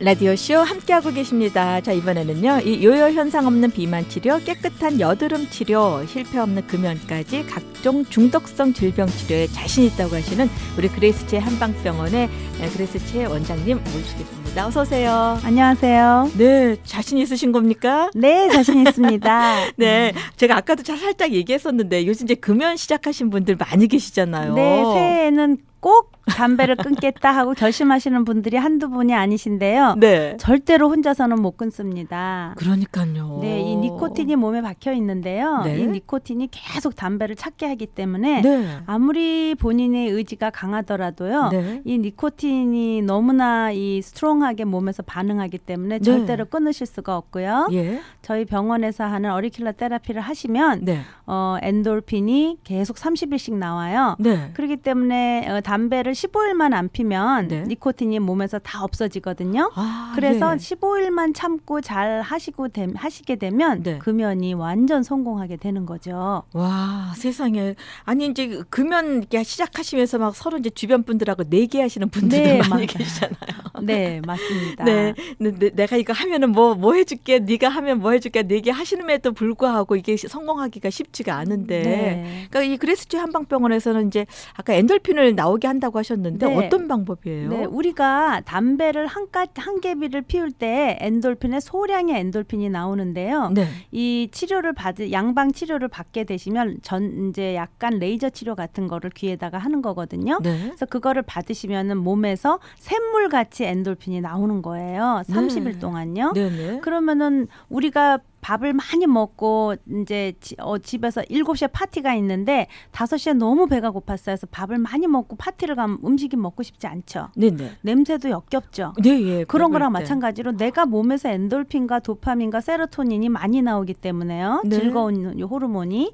라디오쇼 함께하고 계십니다. 자, 이번에는요. 이 요요 현상 없는 비만 치료, 깨끗한 여드름 치료, 실패 없는 금연까지 각종 중독성 질병 치료에 자신 있다고 하시는 우리 그레이스체 한방병원의 그레이스체 원장님 모시겠습니다. 어서 오세요. 안녕하세요. 네, 자신 있으신 겁니까? 네, 자신 있습니다. 네, 제가 아까도 살짝 얘기했었는데 요즘 이제 금연 시작하신 분들 많이 계시잖아요. 네, 새해에는 꼭 담배를 끊겠다 하고 결심하시는 분들이 한두 분이 아니신데요. 네. 절대로 혼자서는 못 끊습니다. 그러니까요. 네, 이 니코틴이 몸에 박혀 있는데요. 네. 이 니코틴이 계속 담배를 찾게 하기 때문에 네. 아무리 본인의 의지가 강하더라도요. 네. 이 니코틴이 너무나 이 스트롱하게 몸에서 반응하기 때문에 네. 절대로 끊으실 수가 없고요. 예. 저희 병원에서 하는 어리큘러 테라피를 하시면 네. 엔돌핀이 계속 30일씩 나와요. 네. 그렇기 때문에 담배를 15일만 안 피면 네. 니코틴이 몸에서 다 없어지거든요. 아, 그래서 예. 15일만 참고 잘 하시게 되면 네. 금연이 완전 성공하게 되는 거죠. 와, 세상에. 아니 이제 금연 이렇게 시작하시면서 막 서로 이제 주변 분들하고 내기하시는 분들도 네, 많이 맞아요. 계시잖아요. 네, 맞습니다. 네, 내가 이거 하면은 뭐 해줄게, 네가 하면 뭐 해줄게, 내기 하시는에도 불구하고 이게 성공하기가 쉽지가 않은데. 네. 그러니까 이 그레이스체 한방병원에서는 이제 아까 엔돌핀을 나오게 한다고 하셨는데 네. 어떤 방법이에요? 네, 우리가 담배를 한 개비를 피울 때 엔돌핀의 소량의 엔돌핀이 나오는데요. 네. 이 치료를 양방 치료를 받게 되시면 이제 약간 레이저 치료 같은 거를 귀에다가 하는 거거든요. 네. 그래서 그거를 받으시면은 몸에서 샘물 같이 엔돌핀이 나오는 거예요. 30일 동안요. 네네. 그러면은 우리가 밥을 많이 먹고 이제 집에서 7시에 파티가 있는데 5시에 너무 배가 고팠어요. 그래서 밥을 많이 먹고 파티를 가면 음식이 먹고 싶지 않죠. 네네. 냄새도 역겹죠. 네, 예. 그런 거랑 때. 마찬가지로 내가 몸에서 엔돌핀과 도파민과 세로토닌이 많이 나오기 때문에요. 네. 즐거운 호르몬이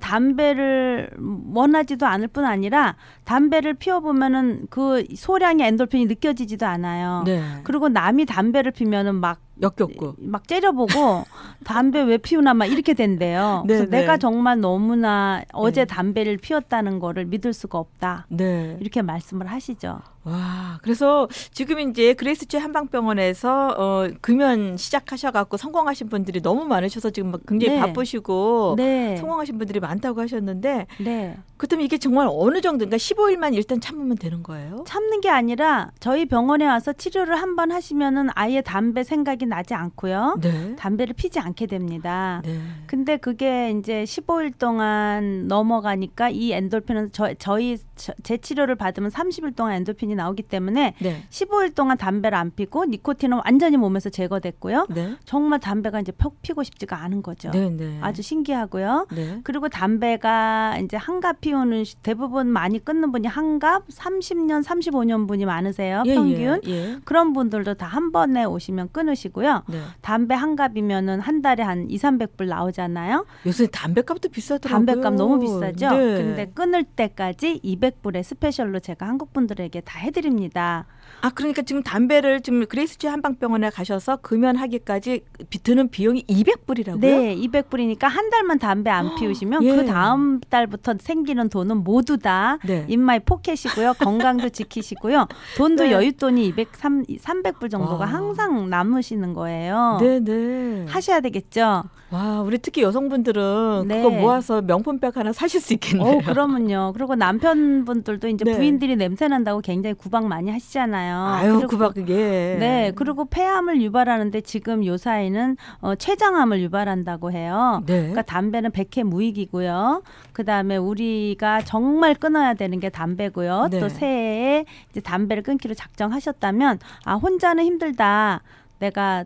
담배를 원하지도 않을 뿐 아니라 담배를 피워보면은 그 소량의 엔돌핀이 느껴지지도 않아요. 네. 그리고 남이 담배를 피면은 막 째려보고 담배 왜 피우나 막 이렇게 된대요. 네, 그래서 네. 내가 정말 너무나 어제 네. 담배를 피웠다는 거를 믿을 수가 없다. 네. 이렇게 말씀을 하시죠. 와, 그래서 지금 이제 그레이스체 한방병원에서 금연 시작하셔갖고 성공하신 분들이 너무 많으셔서 지금 막 굉장히 네. 바쁘시고 네. 성공하신 분들이 많다고 하셨는데 네. 그렇다면 이게 정말 어느 정도, 그러니까 15일만 일단 참으면 되는 거예요? 참는 게 아니라 저희 병원에 와서 치료를 한번 하시면은 아예 담배 생각이 나지 않고요. 네. 담배를 피지 않게 됩니다. 네. 근데 그게 이제 15일 동안 넘어가니까 이 엔돌핀은 제 치료를 받으면 30일 동안 엔돌핀이 나오기 때문에 네. 15일 동안 담배를 안 피고 니코틴은 완전히 몸에서 제거됐고요. 네. 정말 담배가 이제 피고 싶지가 않은 거죠. 네. 네. 아주 신기하고요. 네. 그리고 담배가 이제 한갑 피우는 대부분 많이 끊는 분이 한갑 30년, 35년 분이 많으세요. 예, 평균. 예. 그런 분들도 다 한 번에 오시면 끊으시고요. 네. 담배 한 갑이면은 한 달에 한 2,300불 나오잖아요. 요새 담배값도 비싸더라고요. 담배값 너무 비싸죠. 네. 근데 끊을 때까지 200불에 스페셜로 제가 한국 분들에게 다 해드립니다. 아, 그러니까 지금 담배를 지금 그레이스체 한방병원에 가셔서 금연하기까지 드는 비용이 200불이라고요? 네, 200불이니까 한 달만 담배 안 피우시면 예. 그 다음 달부터 생기는 돈은 모두 다 네. 인마이 포켓이고요. 건강도 지키시고요. 돈도 네. 여윳돈이 300불 정도가 와. 항상 남으시는 거예요. 네네. 하셔야 되겠죠. 와, 우리 특히 여성분들은 네. 그거 모아서 명품백 하나 사실 수 있겠네요. 그러면요. 그리고 남편분들도 이제 네. 부인들이 냄새 난다고 굉장히 구박 많이 하시잖아요. 아유, 그리고 구박 그게. 네, 그리고 폐암을 유발하는데 지금 요사이는 췌장암을 유발한다고 해요. 네. 그러니까 담배는 백해 무익이고요. 그다음에 우리가 정말 끊어야 되는 게 담배고요. 네. 또 새해에 이제 담배를 끊기로 작정하셨다면 혼자는 힘들다. 내가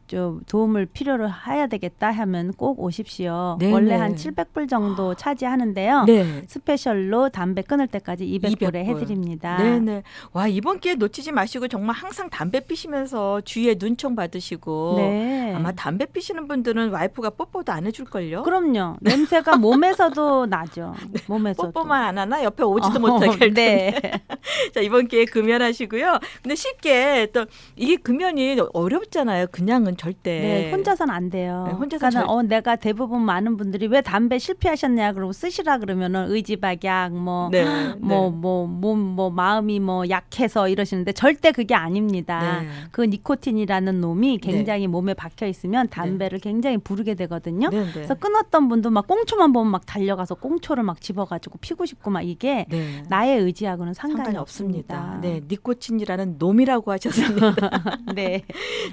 좀 도움을 필요로 해야 되겠다 하면 꼭 오십시오. 네네. 원래 한 700불 정도 차지하는데요. 네. 스페셜로 담배 끊을 때까지 200불에 200불. 해드립니다. 네네. 와, 이번 기회 놓치지 마시고 정말 항상 담배 피시면서 주위에 눈총 받으시고 네. 아마 담배 피시는 분들은 와이프가 뽀뽀도 안 해줄걸요? 그럼요. 냄새가 몸에서도 나죠. 몸에서도. 뽀뽀만 안 하나 옆에 오지도 못하게 할 텐데. 네. 자, 이번 기회에 금연하시고요. 근데 쉽게 또 이게 금연이 어렵잖아요. 그냥은 절대 네, 혼자서는 안 돼요. 네, 혼자서 그러니까 내가 대부분 많은 분들이 왜 담배 실패하셨냐 그러고 쓰시라 그러면은 의지박약 네, 마음이 약해서 이러시는데 절대 그게 아닙니다. 네. 그 니코틴이라는 놈이 네. 굉장히 몸에 박혀 있으면 담배를 굉장히 부르게 되거든요. 네, 네. 그래서 끊었던 분도 막 꽁초만 보면 막 달려가서 꽁초를 막 집어가지고 피고 싶고 막 이게 네. 나의 의지하고는 상관이 상관이 없습니다. 없습니다. 네, 니코틴이라는 놈이라고 하셨습니다. 네.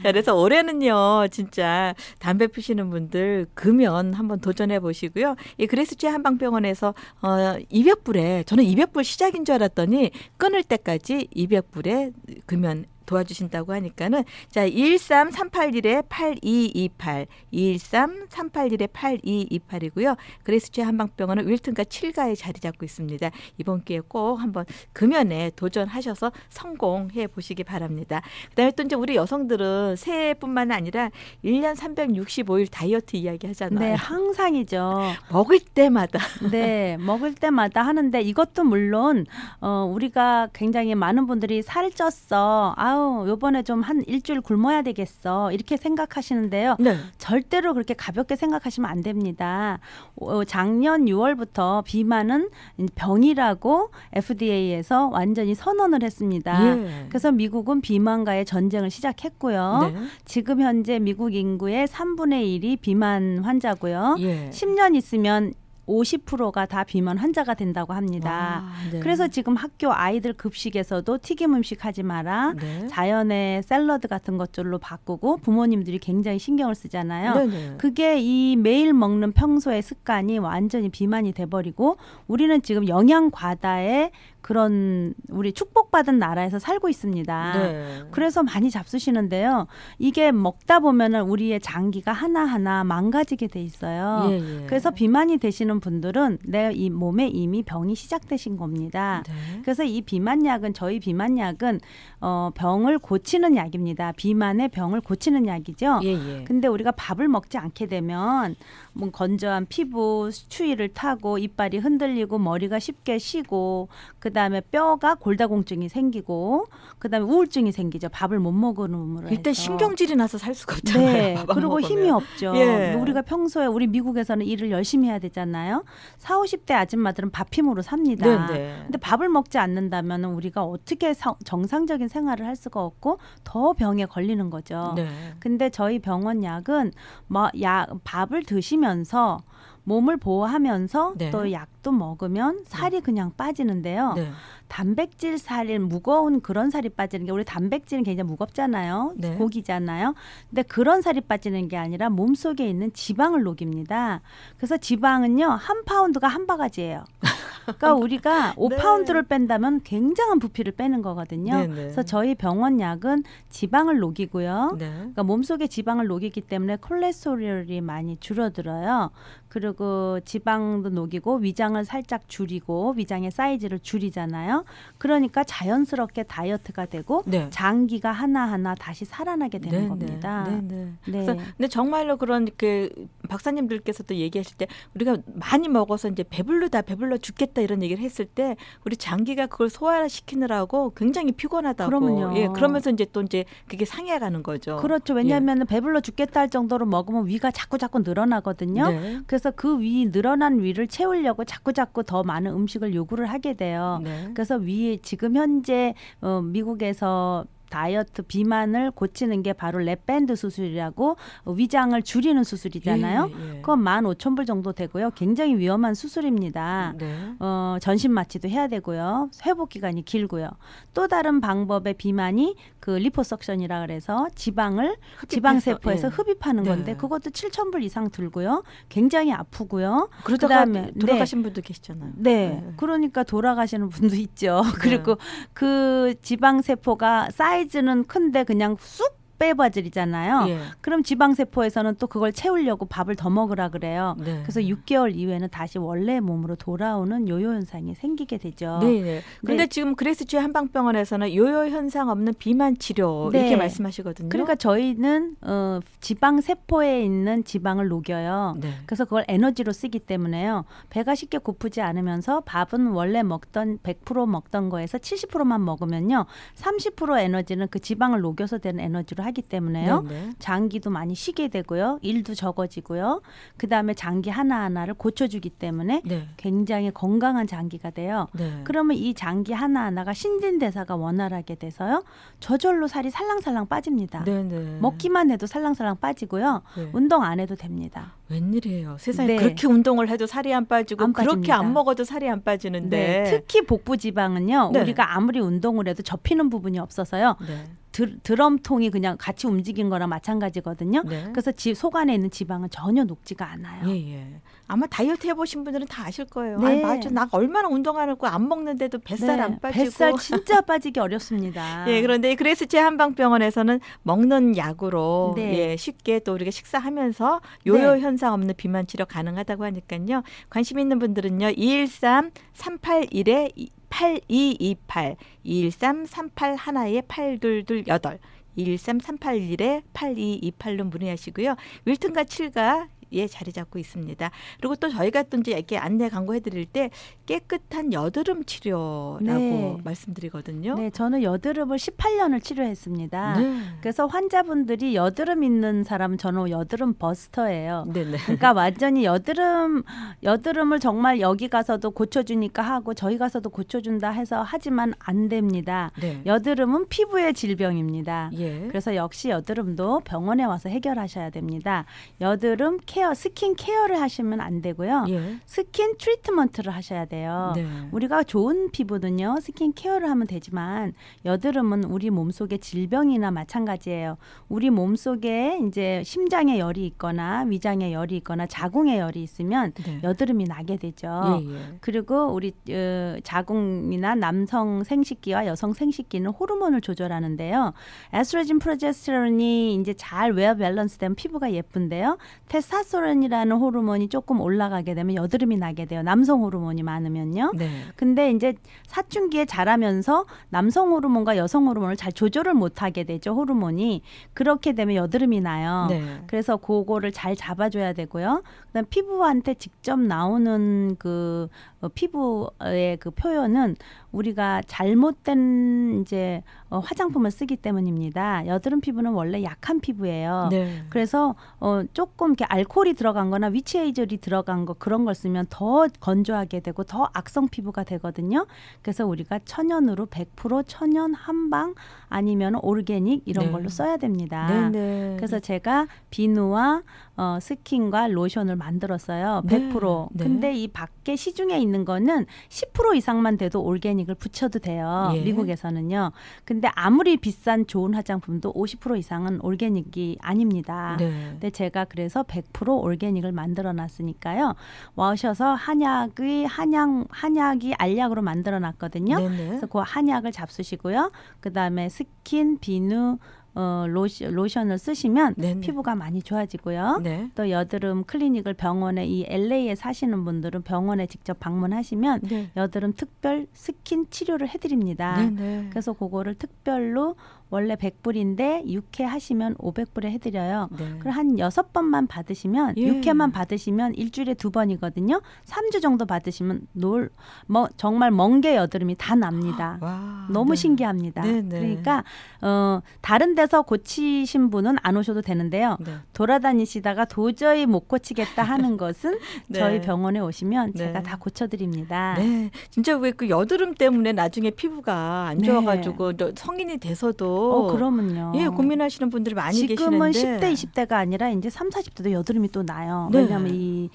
자, 그래서 올해는요, 진짜 담배 피시는 분들 금연 한번 도전해 보시고요. 이 그레스치 한방병원에서 200불에 저는 200불 시작인 줄 알았더니 끊을 때까지 200불에 금연 도와주신다고 하니까는 자 213-381-8228 213-381-8228이고요. 그레스치 한방병원은 윌튼가 7가에 자리 잡고 있습니다. 이번 기회에 꼭 한번 금연에 도전하셔서 성공해 보시기 바랍니다. 그다음에 또 이제 우리 여성들은 새해뿐만 아니라 1년 365일 다이어트 이야기 하잖아요. 네, 항상이죠. 먹을 때마다 네, 먹을 때마다 하는데 이것도 물론 우리가 굉장히 많은 분들이 살쪘어. 아우, 요번에 좀 한 일주일 굶어야 되겠어. 이렇게 생각하시는데요. 네. 절대로 그렇게 가볍게 생각하시면 안 됩니다. 작년 6월부터 비만은 병이라고 FDA에서 완전히 선언을 했습니다. 예. 그래서 미국은 비만과의 전쟁을 시작했고요. 네. 지금 현재 미국 인구의 3분의 1이 비만 환자고요. 예. 10년 있으면 50%가 다 비만 환자가 된다고 합니다. 와, 네. 그래서 지금 학교 아이들 급식에서도 튀김 음식 하지 마라. 네. 자연의 샐러드 같은 것들로 바꾸고 부모님들이 굉장히 신경을 쓰잖아요. 네네. 그게 이 매일 먹는 평소의 습관이 완전히 비만이 돼버리고 우리는 지금 영양 과다의 그런 우리 축복받은 나라에서 살고 있습니다. 네. 그래서 많이 잡수시는데요. 이게 먹다 보면은 우리의 장기가 하나하나 망가지게 돼 있어요. 예, 예. 그래서 비만이 되시는 분들은 내 이 몸에 이미 병이 시작되신 겁니다. 네. 그래서 이 비만약은 저희 비만약은 병을 고치는 약입니다. 비만의 병을 고치는 약이죠. 예, 예. 근데 우리가 밥을 먹지 않게 되면 뭐 건조한 피부, 추위를 타고 이빨이 흔들리고 머리가 쉽게 쉬고 그다음에 뼈가 골다공증이 생기고 그다음에 우울증이 생기죠. 밥을 못 먹음으로 일단 해서. 신경질이 나서 살 수가 없잖아요. 네. 밥 그리고 먹으면. 힘이 없죠. 예. 우리가 평소에 우리 미국에서는 일을 열심히 해야 되잖아요. 40, 50대 아줌마들은 밥 힘으로 삽니다. 네, 네. 근데 밥을 먹지 않는다면 우리가 어떻게 정상적인 생활을 할 수가 없고 더 병에 걸리는 거죠. 네. 근데 저희 병원 약은 밥을 드시면서 몸을 보호하면서 네. 또 약도 먹으면 살이 그냥 빠지는데요. 네. 단백질 살이 무거운 그런 살이 빠지는 게 우리 단백질은 굉장히 무겁잖아요. 네. 고기잖아요. 근데 그런 살이 빠지는 게 아니라 몸속에 있는 지방을 녹입니다. 그래서 지방은요. 한 파운드가 한 바가지예요. 그러니까 우리가 5파운드를 뺀다면 굉장한 부피를 빼는 거거든요. 네, 네. 그래서 저희 병원 약은 지방을 녹이고요. 네. 그러니까 몸속에 지방을 녹이기 때문에 콜레스테롤이 많이 줄어들어요. 그리고 지방도 녹이고 위장을 살짝 줄이고 위장의 사이즈를 줄이잖아요. 그러니까 자연스럽게 다이어트가 되고 네. 장기가 하나하나 다시 살아나게 되는 네, 겁니다. 네, 네. 네. 그래서 근데 정말로 그런 그 박사님들께서도 얘기하실 때 우리가 많이 먹어서 이제 배불러 죽겠다 이런 얘기를 했을 때 우리 장기가 그걸 소화시키느라고 굉장히 피곤하다고. 그러면요. 예, 그러면서 이제 또 이제 그게 상해가는 거죠. 그렇죠. 왜냐하면 배불러 죽겠다 할 정도로 먹으면 위가 자꾸 늘어나거든요. 네. 그래서 그 늘어난 위를 채우려고 자꾸 더 많은 음식을 요구를 하게 돼요. 네. 그래서 지금 현재 미국에서 다이어트 비만을 고치는 게 바로 랩밴드 수술이라고 위장을 줄이는 수술이잖아요. 예, 예. 그건 15,000불 정도 되고요. 굉장히 위험한 수술입니다. 네. 전신 마취도 해야 되고요. 회복 기간이 길고요. 또 다른 방법의 비만이 그 리포석션이라 그래서 지방을 지방세포에서 예. 흡입하는 네. 건데 그것도 7,000불 이상 들고요. 굉장히 아프고요. 그러다가 그다음에 돌아가신 분도 계시잖아요. 네. 그러니까 돌아가시는 분도 있죠. 그리고 그 지방세포가 사이즈는 큰데 그냥 쑥 빼버리잖아요. 예. 그럼 지방세포에서는 또 그걸 채우려고 밥을 더 먹으라 그래요. 네. 그래서 6개월 이후에는 다시 원래 몸으로 돌아오는 요요 현상이 생기게 되죠. 네, 네. 근데 네. 지금 그레스치 한방병원에서는 요요 현상 없는 비만 치료 네. 이렇게 말씀하시거든요. 그러니까 저희는 지방 세포에 있는 지방을 녹여요. 네. 그래서 그걸 에너지로 쓰기 때문에요. 배가 쉽게 고프지 않으면서 밥은 원래 먹던 100% 먹던 거에서 70%만 먹으면요. 30% 에너지는 그 지방을 녹여서 되는 에너지로 하기 때문에요. 네. 장기도 많이 쉬게 되고요. 일도 적어지고요. 그다음에 장기 하나하나를 고쳐주기 때문에 네. 굉장히 건강한 장기가 돼요. 네. 그러면 이 장기 하나하나가 신진대사가 원활하게 돼서요. 저절로 살이 살랑살랑 빠집니다. 네. 네. 먹기만 해도 살랑살랑 빠지고요. 네. 운동 안 해도 됩니다. 웬일이에요. 세상에 네. 그렇게 운동을 해도 살이 안 빠지고 안 그렇게 빠집니다. 안 먹어도 살이 안 빠지는데. 네. 특히 복부 지방은요. 네. 우리가 아무리 운동을 해도 접히는 부분이 없어서요. 네. 드럼통이 그냥 같이 움직인 거랑 마찬가지거든요. 네. 그래서 속 안에 있는 지방은 전혀 녹지가 않아요. 예. 아마 다이어트 해보신 분들은 다 아실 거예요. 네. 아, 맞아. 나 얼마나 운동하고 안 먹는데도 뱃살 안 빠지고. 뱃살 진짜 빠지기 어렵습니다. 예, 그런데 그레스체 한방병원에서는 먹는 약으로 네. 예, 쉽게 또 우리가 식사하면서 요요 네. 현상 없는 비만 치료 가능하다고 하니까요. 관심 있는 분들은요. 213-381에 8228, 213-381에 8228, 213-381에 8228로 문의하시고요. 윌튼과 7가 예, 자리 잡고 있습니다. 그리고 또 저희가 또 이제 이렇게 안내 광고해 드릴 때 깨끗한 여드름 치료라고 네. 말씀드리거든요. 네, 저는 여드름을 18년을 치료했습니다. 네. 그래서 환자분들이 여드름 있는 사람은 저는 여드름 버스터예요. 네네. 그러니까 완전히 여드름을 정말 여기 가서도 고쳐주니까 하고 저희 가서도 고쳐준다 해서 하지만 안 됩니다. 네. 여드름은 피부의 질병입니다. 예. 그래서 역시 여드름도 병원에 와서 해결하셔야 됩니다. 여드름 케어, 스킨 케어를 하시면 안 되고요. 예. 스킨 트리트먼트를 하셔야 돼요. 네. 우리가 좋은 피부는요, 스킨 케어를 하면 되지만 여드름은 우리 몸속의 질병이나 마찬가지예요. 우리 몸속에 이제 심장에 열이 있거나 위장에 열이 있거나 자궁에 열이 있으면 네. 여드름이 나게 되죠. 예. 그리고 우리 자궁이나 남성 생식기와 여성 생식기는 호르몬을 조절하는데요. 에스트로겐, 프로제스테론이 이제 잘 웨어 밸런스되면 피부가 예쁜데요. 테스토스테론이라는 호르몬이 조금 올라가게 되면 여드름이 나게 돼요. 남성 호르몬이 많으면요. 네. 근데 이제 사춘기에 자라면서 남성 호르몬과 여성 호르몬을 잘 조절을 못하게 되죠. 호르몬이. 그렇게 되면 여드름이 나요. 네. 그래서 그거를 잘 잡아줘야 되고요. 그다음 피부한테 직접 나오는 그 피부의 그 표현은 우리가 잘못된 이제 화장품을 쓰기 때문입니다. 여드름 피부는 원래 약한 피부예요. 네. 그래서 조금 이렇게 알코올이 들어간 거나 위치에이저리 들어간 거 그런 걸 쓰면 더 건조하게 되고 더 악성 피부가 되거든요. 그래서 우리가 천연으로 100% 천연 한방 아니면 오르게닉 이런 네. 걸로 써야 됩니다. 네. 네. 그래서 제가 비누와 스킨과 로션을 만들었어요. 100%. 네. 근데 이 밖에 시중에 있는 거는 10% 이상만 돼도 올게닉을 붙여도 돼요. 예. 미국에서는요. 근데 아무리 비싼 좋은 화장품도 50% 이상은 올게닉이 아닙니다. 네. 근데 제가 그래서 100% 올게닉을 만들어 놨으니까요. 와오셔서 한약이 알약으로 만들어 놨거든요. 네네. 그래서 그 한약을 잡수시고요. 그다음에 스킨, 비누, 로션을 쓰시면 네네. 피부가 많이 좋아지고요. 네. 또 여드름 클리닉을 병원에 이 LA에 사시는 분들은 병원에 직접 방문하시면 네. 여드름 특별 스킨 치료를 해드립니다. 네네. 그래서 그거를 특별로 원래 100불인데 6회 하시면 500불에 해드려요. 네. 그럼 한 6번만 받으시면 예. 6회만 받으시면 일주일에 2번이거든요. 3주 정도 받으시면 정말 멍게 여드름이 다 납니다. 와. 너무 네. 신기합니다. 네네. 그러니까 다른 데서 고치신 분은 안 오셔도 되는데요. 네. 돌아다니시다가 도저히 못 고치겠다 하는 것은 네. 저희 병원에 오시면 네. 제가 다 고쳐드립니다. 네, 진짜 왜 그 여드름 때문에 나중에 피부가 안 네. 좋아가지고 또 성인이 돼서도 그러면요. 예 고민하시는 분들이 많이 지금은 계시는데 10대, 20대가 아니라 이제 30, 40대도 여드름이 또 나요. 네. 왜냐하면 이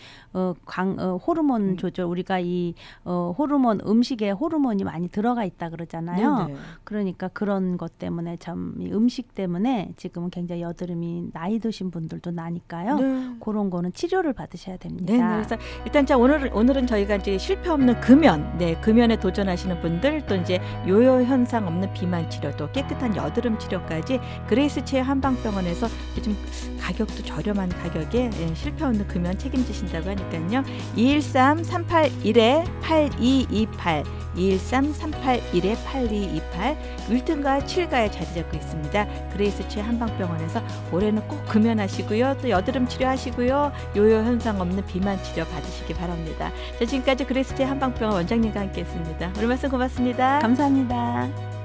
호르몬 조절 우리가 이 호르몬 음식에 호르몬이 많이 들어가 있다 그러잖아요. 네네. 그러니까 그런 것 때문에 참 이 음식 때문에 지금은 굉장히 여드름이 나이 드신 분들도 나니까요. 네. 그런 거는 치료를 받으셔야 됩니다. 네, 그래서 일단 자 오늘은 저희가 이제 실패 없는 금연, 금연에 도전하시는 분들 또 이제 요요 현상 없는 비만 치료 또 깨끗한 여드름 치료까지 그레이스체 한방병원에서 요즘 가격도 저렴한 가격에 실패 없는 금연 책임지신다고 하니까요. 213-381-8228, 213-381-8228 윌튼과 7가에 자리 잡고 있습니다. 그레이스체 한방병원에서 올해는 꼭 금연하시고요. 또 여드름 치료하시고요. 요요 현상 없는 비만 치료 받으시기 바랍니다. 자, 지금까지 그레이스체 한방병원 원장님과 함께했습니다. 오늘 말씀 고맙습니다. 감사합니다.